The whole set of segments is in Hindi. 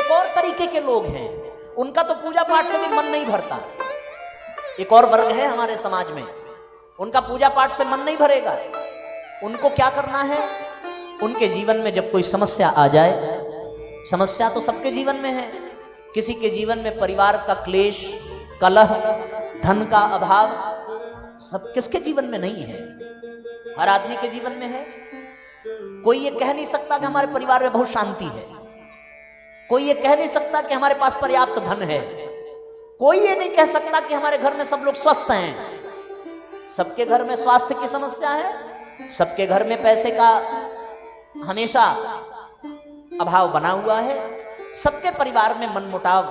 एक और तरीके के लोग हैं, उनका तो पूजा पाठ से भी मन नहीं भरता। एक और वर्ग है हमारे समाज में, उनका पूजा पाठ से मन नहीं भरेगा। उनको क्या करना है, उनके जीवन में जब कोई समस्या आ जाए, समस्या तो सबके जीवन में है, किसी के जीवन में परिवार का क्लेश, कलह, धन का अभाव, सब किसके जीवन में नहीं है? हर आदमी के जीवन में है। कोई ये कह नहीं सकता कि हमारे परिवार में बहुत शांति है, कोई ये कह नहीं सकता कि हमारे पास पर्याप्त धन है, कोई ये नहीं कह सकता कि हमारे घर में सब लोग स्वस्थ हैं। सबके घर में स्वास्थ्य की समस्या है, सबके घर में पैसे का हमेशा अभाव बना हुआ है, सबके परिवार में मनमुटाव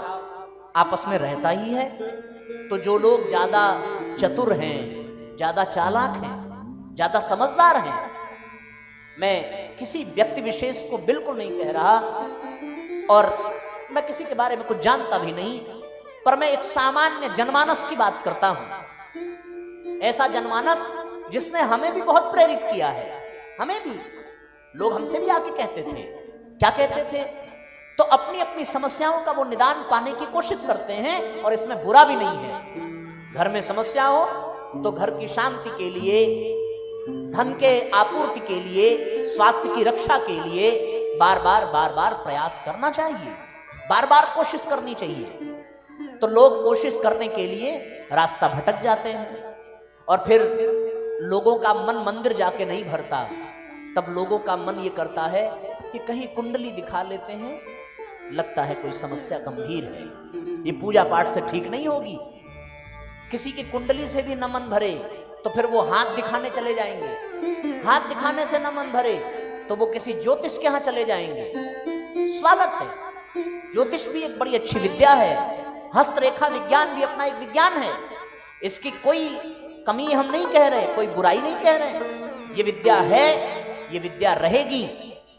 आपस में रहता ही है। तो जो लोग ज्यादा चतुर हैं, ज्यादा चालाक हैं, ज्यादा समझदार हैं, मैं किसी व्यक्ति विशेष को बिल्कुल नहीं कह रहा और मैं किसी के बारे में कुछ जानता भी नहीं, पर मैं एक सामान्य जनमानस की बात करता हूं। ऐसा जनमानस जिसने हमें भी बहुत प्रेरित किया है। हमें भी लोग हमसे भी आके कहते थे, क्या कहते थे, तो अपनी अपनी समस्याओं का वो निदान पाने की कोशिश करते हैं और इसमें बुरा भी नहीं है। घर में समस्या हो तो घर की शांति के लिए, धन के आपूर्ति के लिए, स्वास्थ्य की रक्षा के लिए बार बार प्रयास करना चाहिए, बार बार कोशिश करनी चाहिए। तो लोग कोशिश करने के लिए रास्ता भटक जाते हैं और फिर लोगों का मन मंदिर जाके नहीं भरता। तब लोगों का मन ये करता है कि कहीं कुंडली दिखा लेते हैं, लगता है कोई समस्या गंभीर है, ये पूजा पाठ से ठीक नहीं होगी। किसी की कुंडली से भी न मन भरे तो फिर वो हाथ दिखाने चले जाएंगे, हाथ दिखाने से न मन भरे तो वो किसी ज्योतिष के यहां चले जाएंगे। स्वागत है, ज्योतिष भी एक बड़ी अच्छी विद्या है, हस्तरेखा विज्ञान भी अपना एक विज्ञान है, इसकी कोई कमी हम नहीं कह रहे, कोई बुराई नहीं कह रहे। ये विद्या है, ये विद्या रहेगी,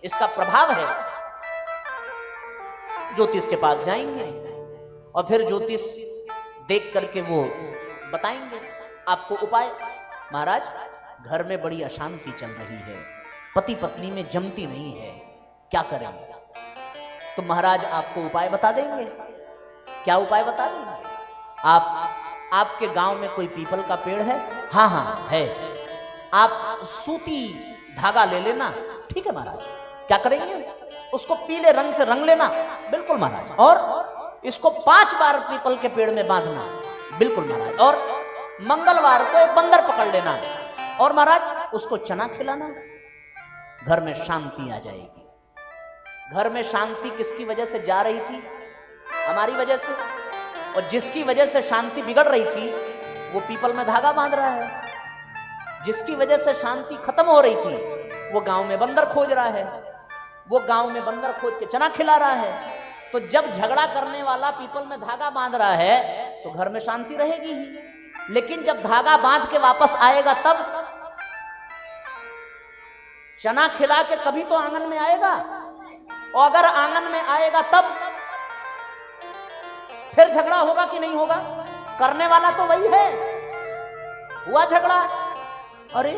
इसका प्रभाव है। ज्योतिष के पास जाएंगे और फिर ज्योतिष देख करके वो बताएंगे आपको उपाय। महाराज घर में बड़ी अशांति चल रही है, पति पत्नी में जमती नहीं है, क्या करें? तो महाराज आपको उपाय बता देंगे। क्या उपाय बता देंगे? आपके गांव में कोई पीपल का पेड़ है? हाँ हाँ है। आप सूती धागा ले लेना। ठीक है महाराज। क्या करेंगे? उसको पीले रंग से रंग लेना। बिल्कुल महाराज। और इसको 5 बार पीपल के पेड़ में बांधना। बिल्कुल महाराज। और मंगलवार को एक बंदर पकड़ लेना और महाराज उसको चना खिलाना। घर में शांति आ जाएगी। घर में शांति किसकी वजह से जा रही थी? हमारी वजह से। और जिसकी वजह से शांति बिगड़ रही थी वो पीपल में धागा बांध रहा है। जिसकी वजह से शांति खत्म हो रही थी वो गांव में बंदर खोज रहा है, वो गांव में बंदर खोज के चना खिला रहा है। तो जब झगड़ा करने वाला पीपल में धागा बांध रहा है तो घर में शांति रहेगी ही। लेकिन जब धागा बांध के वापस आएगा तब चना खिला के कभी तो आंगन में आएगा, और अगर आंगन में आएगा तब फिर झगड़ा होगा कि नहीं होगा? करने वाला तो वही है। हुआ झगड़ा, अरे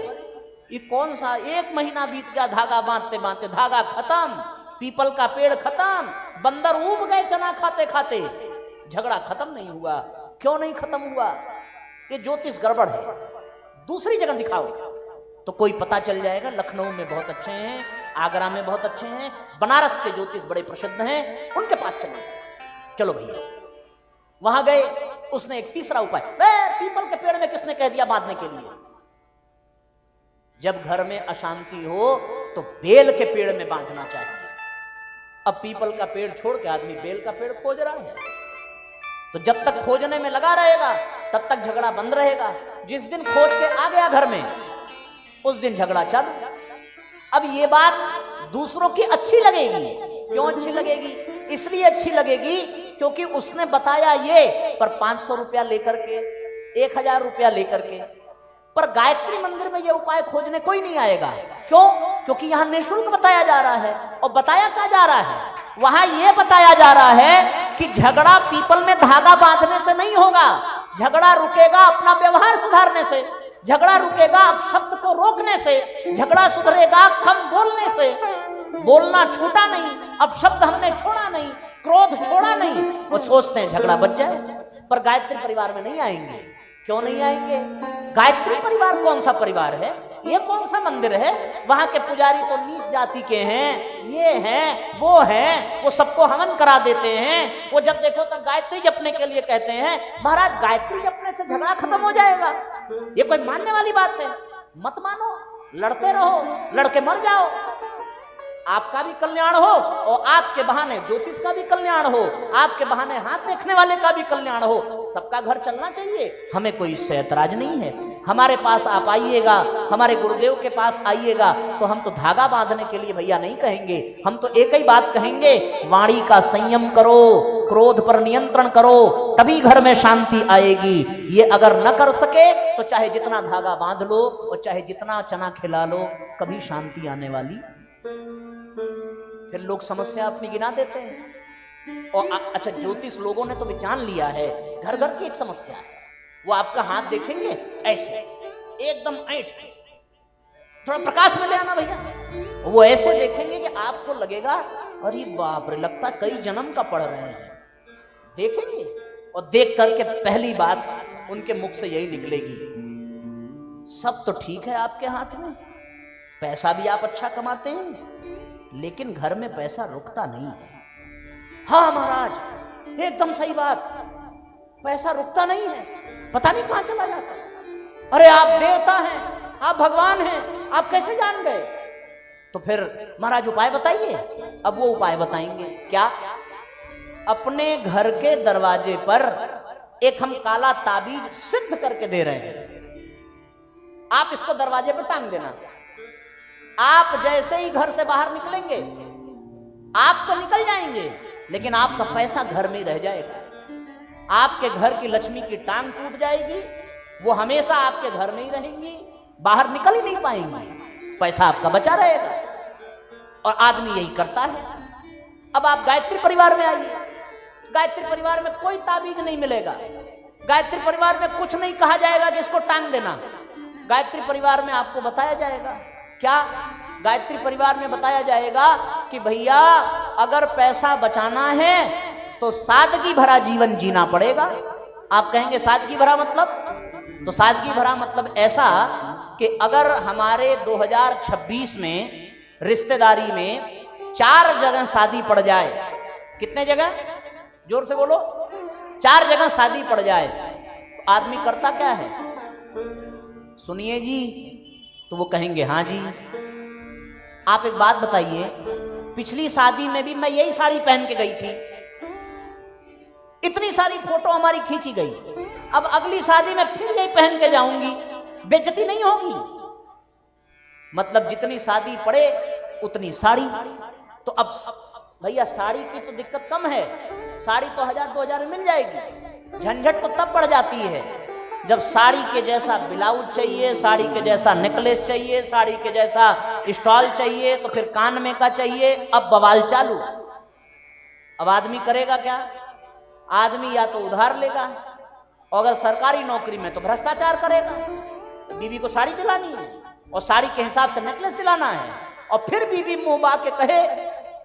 ये कौन सा 1 महीना बीत गया धागा बांधते बांधते, धागा खत्म, पीपल का पेड़ खत्म, बंदर ऊब गए चना खाते खाते, झगड़ा खत्म नहीं हुआ। क्यों नहीं खत्म हुआ? ये ज्योतिष गड़बड़ है, दूसरी जगह दिखाओ। तो कोई पता चल जाएगा। लखनऊ में बहुत अच्छे हैं, आगरा में बहुत अच्छे हैं, बनारस के ज्योतिष बड़े प्रसिद्ध हैं, उनके पास चलो। चलो भैया, वहां गए। उसने एक तीसरा उपाय, पीपल के पेड़ में किसने कह दिया बांधने के लिए? जब घर में अशांति हो तो बेल के पेड़ में बांधना चाहिए। अब पीपल का पेड़ छोड़ के आदमी बेल का पेड़ खोज रहा है, तो जब तक खोजने में लगा रहेगा तब तक झगड़ा बंद रहेगा। जिस दिन खोज के आ गया घर में उस दिन झगड़ा चालू। अब ये बात दूसरों की अच्छी लगेगी। क्यों अच्छी लगेगी? इसलिए अच्छी लगेगी क्योंकि उसने बताया ये, पर 500 रुपया लेकर के, 1000 रुपया लेकर के। पर गायत्री मंदिर में ये उपाय खोजने कोई नहीं आएगा। क्यों? क्योंकि यहां निःशुल्क बताया जा रहा है। और बताया क्या जा रहा है? वहां यह बताया जा रहा है कि झगड़ा पीपल में धागा बांधने से नहीं होगा, झगड़ा रुकेगा अपना व्यवहार सुधारने से, झगड़ा रुकेगा अब शब्द को रोकने से, झगड़ा सुधरेगा कम बोलने से। बोलना छूटा नहीं, अब शब्द हमने छोड़ा नहीं, क्रोध और सोचते हैं झगड़ा बच जाए, पर गायत्री परिवार में नहीं आएंगे। क्यों नहीं आएंगे? गायत्री परिवार कौन सा परिवार है? ये कौन सा मंदिर है? वहां के पुजारी तो नीच जाति के हैं, ये हैं, वो सबको हवन करा देते हैं। वो जब देखो तब गायत्री जपने के लिए कहते हैं। महाराज गायत्री जपने से झगड़ा खत्म हो जाएगा, ये कोई मानने वाली बात है? मत मानो, लड़ते रहो, लड़के मर जाओ, आपका भी कल्याण हो और आपके बहाने ज्योतिष का भी कल्याण हो, आपके बहाने हाथ देखने वाले का भी कल्याण हो। सबका घर चलना चाहिए, हमें कोई इससे ऐतराज नहीं है। हमारे पास आप आइएगा, हमारे गुरुदेव के पास आइएगा, तो हम तो धागा बांधने के लिए भैया नहीं कहेंगे, हम तो एक ही बात कहेंगे, वाणी का संयम करो, क्रोध पर नियंत्रण करो, तभी घर में शांति आएगी। ये अगर न कर सके तो चाहे जितना धागा बांध लो और चाहे जितना चना खिला लो, कभी शांति आने वाली। फिर लोग समस्या अपनी गिना देते हैं। और अच्छा, ज्योतिष लोगों ने तो भी जान लिया है, घर घर की एक समस्या है। वो आपका हाथ देखेंगे ऐसे एकदम ऐंठ, थोड़ा प्रकाश में ले आना भैया, वो ऐसे देखेंगे कि आपको लगेगा अरे बाप रे, लगता कई जन्म का पढ़ रहे हैं। देखेंगे और देख करके पहली बात उनके मुख से यही निकलेगी, सब तो ठीक है आपके हाथ में, पैसा भी आप अच्छा कमाते हैं, लेकिन घर में पैसा रुकता नहीं है। हाँ महाराज, एकदम सही बात, पैसा रुकता नहीं है, पता नहीं कहां चला जाता। अरे आप देवता हैं, आप भगवान हैं, आप कैसे जान गए? तो फिर महाराज उपाय बताइए। अब वो उपाय बताएंगे क्या? अपने घर के दरवाजे पर एक हम काला ताबीज सिद्ध करके दे रहे हैं, आप इसको दरवाजे पर टांग देना। आप जैसे ही घर से बाहर निकलेंगे, आप तो निकल जाएंगे, लेकिन आपका पैसा घर में रह जाएगा। आपके घर की लक्ष्मी की टांग टूट जाएगी, वो हमेशा आपके घर में ही रहेंगी, बाहर निकल ही नहीं पाएंगी, पैसा आपका बचा रहेगा। और आदमी यही करता है। अब आप गायत्री परिवार में आइए, गायत्री परिवार में कोई ताबीज नहीं मिलेगा, गायत्री परिवार में कुछ नहीं कहा जाएगा कि इसको टांग देना। गायत्री परिवार में आपको बताया जाएगा क्या? गायत्री परिवार में बताया जाएगा कि भैया अगर पैसा बचाना है तो सादगी भरा जीवन जीना पड़ेगा। आप कहेंगे सादगी भरा मतलब? तो सादगी भरा मतलब ऐसा कि अगर हमारे 2026 में रिश्तेदारी में 4 जगह शादी पड़ जाए, कितने जगह? जोर से बोलो, 4 जगह शादी पड़ जाए, तो आदमी करता क्या है? सुनिए जी, तो वो कहेंगे हाँ जी। आप एक बात बताइए, पिछली शादी में भी मैं यही साड़ी पहन के गई थी, इतनी सारी फोटो हमारी खींची गई, अब अगली शादी में फिर यही पहन के जाऊंगी, बेइज्जती नहीं होगी? मतलब जितनी शादी पड़े उतनी साड़ी। तो अब भैया साड़ी की तो दिक्कत कम है, साड़ी तो 1000-2000 में मिल जाएगी, झंझट तो तब बढ़ जाती है जब साड़ी के जैसा ब्लाउज चाहिए, साड़ी के जैसा नेकलेस चाहिए, साड़ी के जैसा स्टॉल चाहिए, तो फिर कान में का चाहिए। अब बवाल चालू। अब आदमी करेगा क्या? आदमी या तो उधार लेगा, और अगर सरकारी नौकरी में तो भ्रष्टाचार करेगा। तो बीवी को साड़ी दिलानी है और साड़ी के हिसाब से नेकलेस दिलाना है, और फिर बीवी मुंह बा के कहे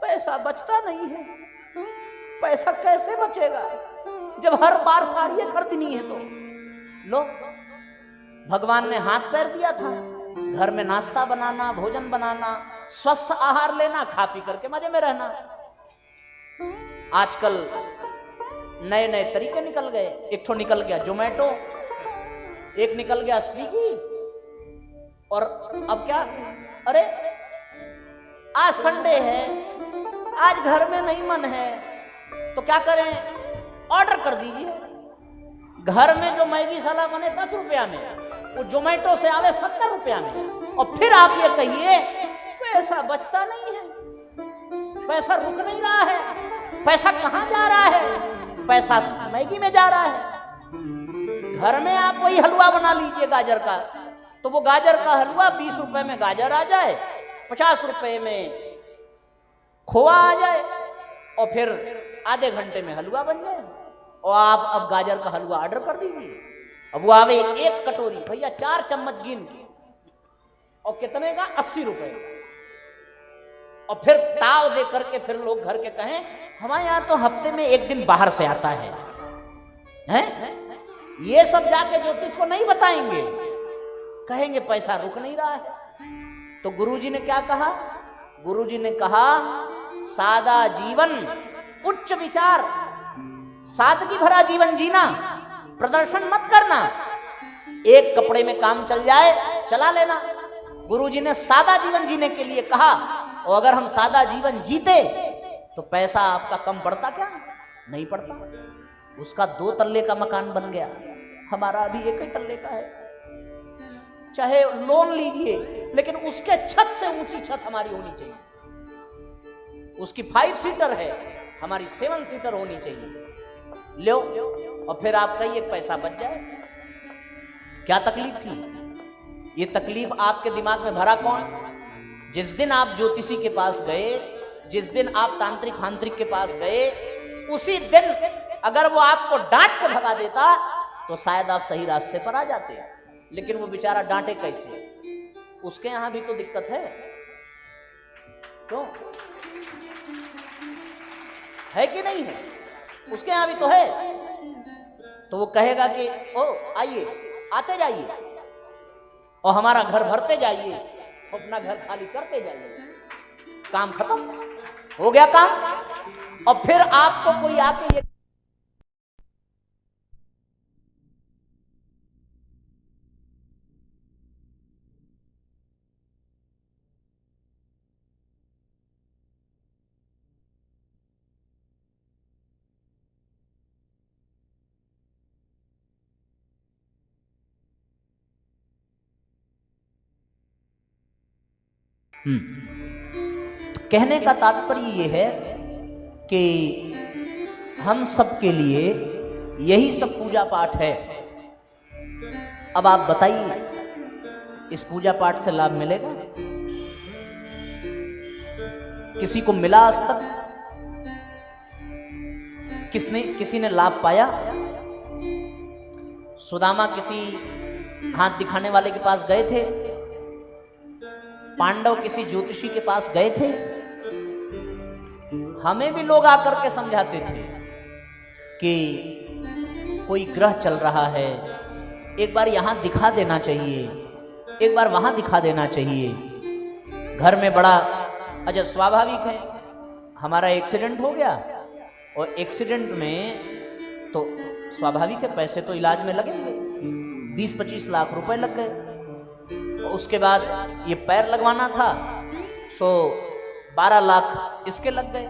पैसा बचता नहीं है। पैसा कैसे बचेगा जब हर बार साड़ी खरीदनी है? तो लो, भगवान ने हाथ पैर दिया था, घर में नाश्ता बनाना, भोजन बनाना, स्वस्थ आहार लेना, खा पी करके मजे में रहना। आजकल नए नए तरीके निकल गए, एक तो निकल गया जोमेटो, एक निकल गया स्विगी, और अब क्या? अरे आज संडे है, आज घर में नहीं मन है, तो क्या करें? ऑर्डर कर दीजिए। घर में जो मैगी साला बने 10 रुपया में, वो जोमेटो से आवे 70 रुपया में, और फिर आप ये कहिए पैसा बचता नहीं है, पैसा रुक नहीं रहा है। पैसा कहां जा रहा है? पैसा मैगी में जा रहा है। घर में आप वही हलवा बना लीजिए गाजर का, तो वो गाजर का हलवा 20 रुपए में गाजर आ जाए, 50 रुपए में खोआ आ जाए, और फिर आधे घंटे में हलवा बन जाए। और आप अब गाजर का हलवा ऑर्डर कर दीजिए, अब वो आवे 1 कटोरी भैया 4 चम्मच गिन के, और कितने का? 80 रुपए। और फिर ताव दे करके फिर लोग घर के कहें हमारे यहाँ तो हफ्ते में एक दिन बाहर से आता है, हैं? ये सब जाके ज्योतिष को नहीं बताएंगे, कहेंगे पैसा रुक नहीं रहा है। तो गुरुजी ने क्या कहा? गुरुजी ने कहा सादा जीवन, उच्च विचार, सादगी भरा जीवन जीना, प्रदर्शन मत करना। एक कपड़े में काम चल जाए चला लेना। गुरुजी ने सादा जीवन जीने के लिए कहा, और अगर हम सादा जीवन जीते तो पैसा आपका कम पड़ता क्या? नहीं पड़ता। उसका 2 तल्ले का मकान बन गया, हमारा अभी 1 ही तल्ले का है। चाहे लोन लीजिए, लेकिन उसके छत से ऊंची छत हमारी होनी चाहिए। उसकी 5 सीटर है, हमारी 7 सीटर होनी चाहिए। लो, और फिर आपका ही 1 पैसा बच जाए। क्या तकलीफ थी? ये तकलीफ आपके दिमाग में भरा कौन? जिस दिन आप ज्योतिषी के पास गए, जिस दिन आप तांत्रिक फांत्रिक के पास गए, उसी दिन अगर वो आपको डांट के भगा देता तो शायद आप सही रास्ते पर आ जाते। लेकिन वो बेचारा डांटे कैसे? उसके यहां भी तो दिक्कत है, क्यों है कि नहीं है? उसके यहां भी तो है। तो वो कहेगा कि ओ आइए, आते जाइए और हमारा घर भरते जाइए, अपना घर खाली करते जाइए, काम खत्म हो गया काम। और फिर आपको कोई आके ये तो कहने का तात्पर्य ये है कि हम सबके लिए यही सब पूजा पाठ है। अब आप बताइए, इस पूजा पाठ से लाभ मिलेगा? किसी को मिला आज तक? किसी ने लाभ पाया? सुदामा किसी हाथ दिखाने वाले के पास गए थे? पांडव किसी ज्योतिषी के पास गए थे? हमें भी लोग आकर के समझाते थे कि कोई ग्रह चल रहा है, एक बार यहां दिखा देना चाहिए, एक बार वहां दिखा देना चाहिए। घर में बड़ा, अच्छा स्वाभाविक है, हमारा एक्सीडेंट हो गया और एक्सीडेंट में तो स्वाभाविक है पैसे तो इलाज में लगेंगे, 20-25 लाख रुपए लग गए। उसके बाद ये पैर लगवाना था, सो 12 लाख इसके लग गए।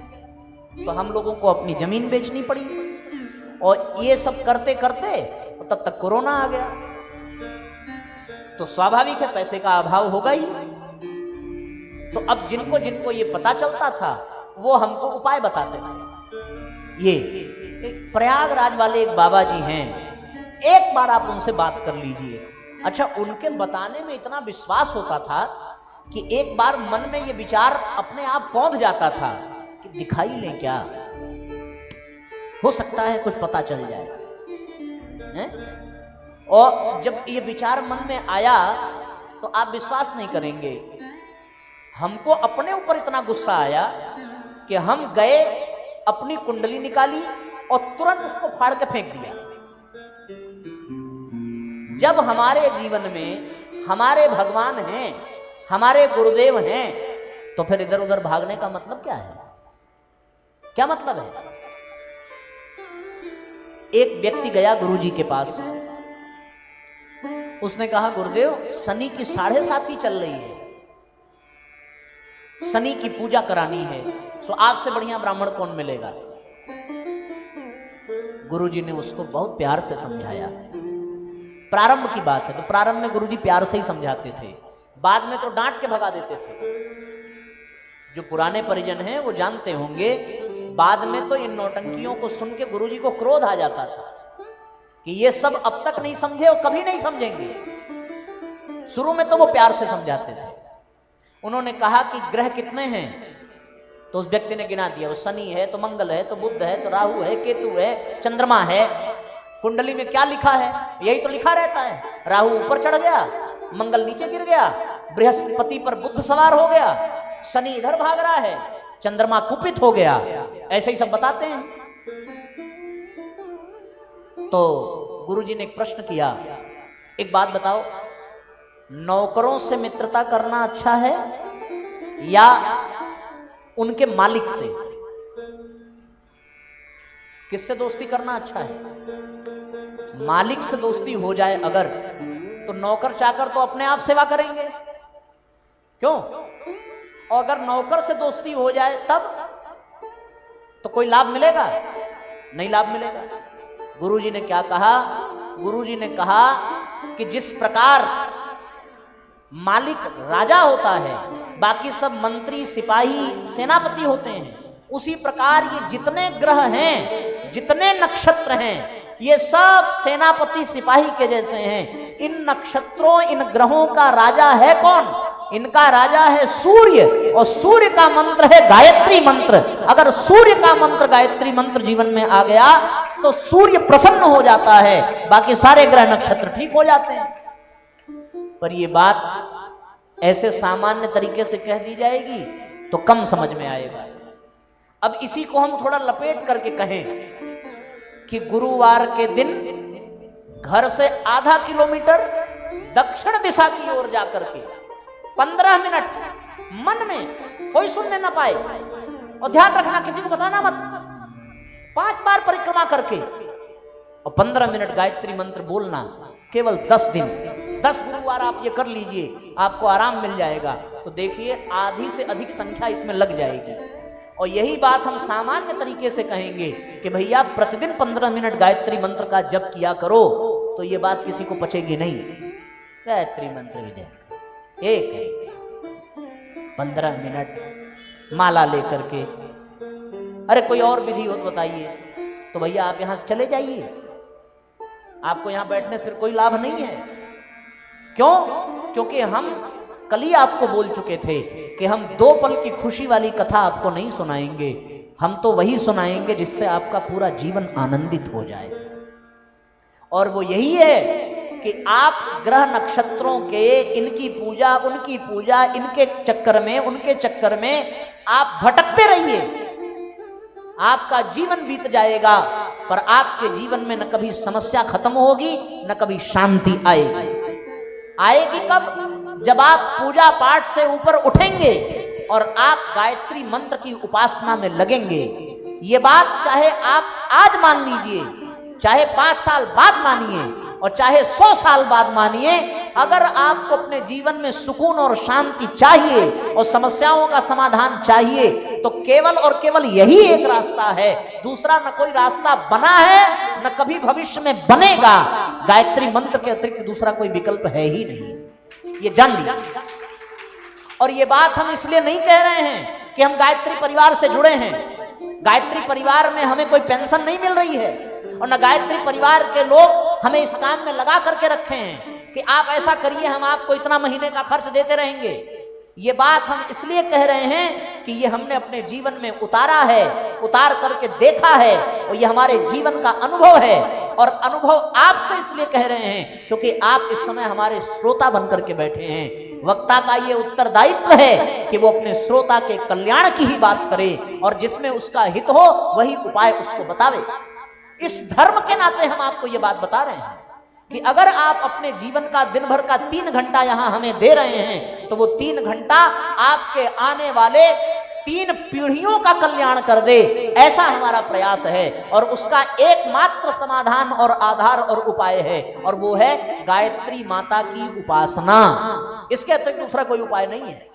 तो हम लोगों को अपनी जमीन बेचनी पड़ी। और ये सब करते करते तब तक कोरोना आ गया। तो स्वाभाविक है पैसे का अभाव होगा ही। तो अब जिनको जिनको ये पता चलता था वो हमको उपाय बताते थे। ये एक प्रयागराज वाले एक बाबा जी हैं, एक बार आप उनसे बात कर लीजिए। अच्छा, उनके बताने में इतना विश्वास होता था कि एक बार मन में ये विचार अपने आप कौंध जाता था कि दिखाई लें क्या, हो सकता है कुछ पता चल जाए, हैं? और जब ये विचार मन में आया तो आप विश्वास नहीं करेंगे, हमको अपने ऊपर इतना गुस्सा आया कि हम गए, अपनी कुंडली निकाली और तुरंत उसको फाड़ के फेंक दिया। जब हमारे जीवन में हमारे भगवान हैं, हमारे गुरुदेव हैं, तो फिर इधर उधर भागने का मतलब क्या है? क्या मतलब है? एक व्यक्ति गया गुरुजी के पास, उसने कहा गुरुदेव शनि की 7.5 चल रही है, शनि की पूजा करानी है, सो आपसे बढ़िया ब्राह्मण कौन मिलेगा? गुरुजी ने उसको बहुत प्यार से समझाया। प्रारंभ की बात है तो प्रारंभ में गुरुजी प्यार से ही समझाते थे, बाद में तो डांट के भगा देते थे। जो पुराने परिजन हैं वो जानते होंगे, बाद में तो इन नौटंकियों को सुन के गुरुजी को क्रोध आ जाता था कि ये सब अब तक नहीं समझे और कभी नहीं समझेंगे। शुरू में तो वो प्यार से समझाते थे। उन्होंने कहा कि ग्रह कितने हैं? तो उस व्यक्ति ने गिना दिया, वो शनि है तो मंगल है तो बुध है तो राहु है, केतु है, चंद्रमा है। कुंडली में क्या लिखा है? यही तो लिखा रहता है, राहु ऊपर चढ़ गया, मंगल नीचे गिर गया, बृहस्पति पर बुध सवार हो गया, शनि इधर भाग रहा है, चंद्रमा कुपित हो गया, ऐसे ही सब बताते हैं। तो गुरुजी ने एक प्रश्न किया, एक बात बताओ, नौकरों से मित्रता करना अच्छा है या उनके मालिक से? किससे दोस्ती करना अच्छा है? मालिक से दोस्ती हो जाए अगर, तो नौकर चाकर तो अपने आप सेवा करेंगे, क्यों? और अगर नौकर से दोस्ती हो जाए तब तो कोई लाभ मिलेगा? नहीं लाभ मिलेगा। गुरुजी ने क्या कहा? गुरुजी ने कहा कि जिस प्रकार मालिक राजा होता है, बाकी सब मंत्री सिपाही सेनापति होते हैं, उसी प्रकार ये जितने ग्रह हैं, जितने नक्षत्र हैं, ये सब सेनापति सिपाही के जैसे हैं। इन नक्षत्रों, इन ग्रहों का राजा है कौन? इनका राजा है सूर्य, और सूर्य का मंत्र है गायत्री मंत्र। अगर सूर्य का मंत्र, गायत्री मंत्र जीवन में आ गया तो सूर्य प्रसन्न हो जाता है, बाकी सारे ग्रह नक्षत्र ठीक हो जाते हैं। पर ये बात ऐसे सामान्य तरीके से कह दी जाएगी तो कम समझ में आएगा। अब इसी को हम थोड़ा लपेट करके कहें कि गुरुवार के दिन घर से आधा किलोमीटर दक्षिण दिशा की ओर जाकर के 15 मिनट मन में कोई सुनने ना पाए, और ध्यान रखना किसी को बताना मत, 5 बार परिक्रमा करके और 15 मिनट गायत्री मंत्र बोलना, केवल 10 दिन, 10 गुरुवार आप ये कर लीजिए, आपको आराम मिल जाएगा। तो देखिए आधी से अधिक संख्या इसमें लग जाएगी। और यही बात हम सामान्य तरीके से कहेंगे कि भैया प्रतिदिन 15 मिनट गायत्री मंत्र का जप किया करो, तो ये बात किसी को पचेगी नहीं। गायत्री मंत्र ही एक है, 15 मिनट माला लेकर के। अरे कोई और विधि हो तो बताइए, तो भैया आप यहां से चले जाइए, आपको यहां बैठने से फिर कोई लाभ नहीं है। क्यों? क्योंकि हम कल ही आपको बोल चुके थे कि हम 2 पल की खुशी वाली कथा आपको नहीं सुनाएंगे, हम तो वही सुनाएंगे जिससे आपका पूरा जीवन आनंदित हो जाए। और वो यही है कि आप ग्रह नक्षत्रों के, इनकी पूजा, उनकी पूजा, इनके चक्कर में, उनके चक्कर में आप भटकते रहिए, आपका जीवन बीत जाएगा, पर आपके जीवन में न कभी समस्या खत्म होगी, न कभी शांति आएगी। आएगी कब? जब आप पूजा पाठ से ऊपर उठेंगे और आप गायत्री मंत्र की उपासना में लगेंगे। ये बात चाहे आप आज मान लीजिए, चाहे 5 साल बाद मानिए, और चाहे 100 साल बाद मानिए, अगर आपको अपने जीवन में सुकून और शांति चाहिए और समस्याओं का समाधान चाहिए, तो केवल और केवल यही एक रास्ता है, दूसरा न कोई रास्ता बना है, न कभी भविष्य में बनेगा। गायत्री मंत्र के अतिरिक्त दूसरा कोई विकल्प है ही नहीं, ये जान लीजिए। और ये बात हम इसलिए नहीं कह रहे हैं कि हम गायत्री परिवार से जुड़े हैं। गायत्री परिवार में हमें कोई पेंशन नहीं मिल रही है, और न गायत्री परिवार के लोग हमें इस काम में लगा करके रखे हैं कि आप ऐसा करिए, हम आपको इतना महीने का खर्च देते रहेंगे। ये बात हम इसलिए कह रहे हैं कि ये हमने अपने जीवन में उतारा है, उतार करके देखा है, और ये हमारे जीवन का अनुभव है। और अनुभव आपसे इसलिए कह रहे हैं क्योंकि आप इस समय हमारे श्रोता बन करके बैठे हैं। वक्ता का ये उत्तरदायित्व है कि वो अपने श्रोता के कल्याण की ही बात करे, और जिसमें उसका हित हो वही उपाय उसको बतावे। इस धर्म के नाते हम आपको ये बात बता रहे हैं कि अगर आप अपने जीवन का दिन भर का 3 घंटा यहां हमें दे रहे हैं, तो वो 3 घंटा आपके आने वाले 3 पीढ़ियों का कल्याण कर दे, ऐसा हमारा प्रयास है। और उसका एकमात्र समाधान और आधार और उपाय है, और वो है गायत्री माता की उपासना। इसके अतिरिक्त दूसरा कोई उपाय नहीं है।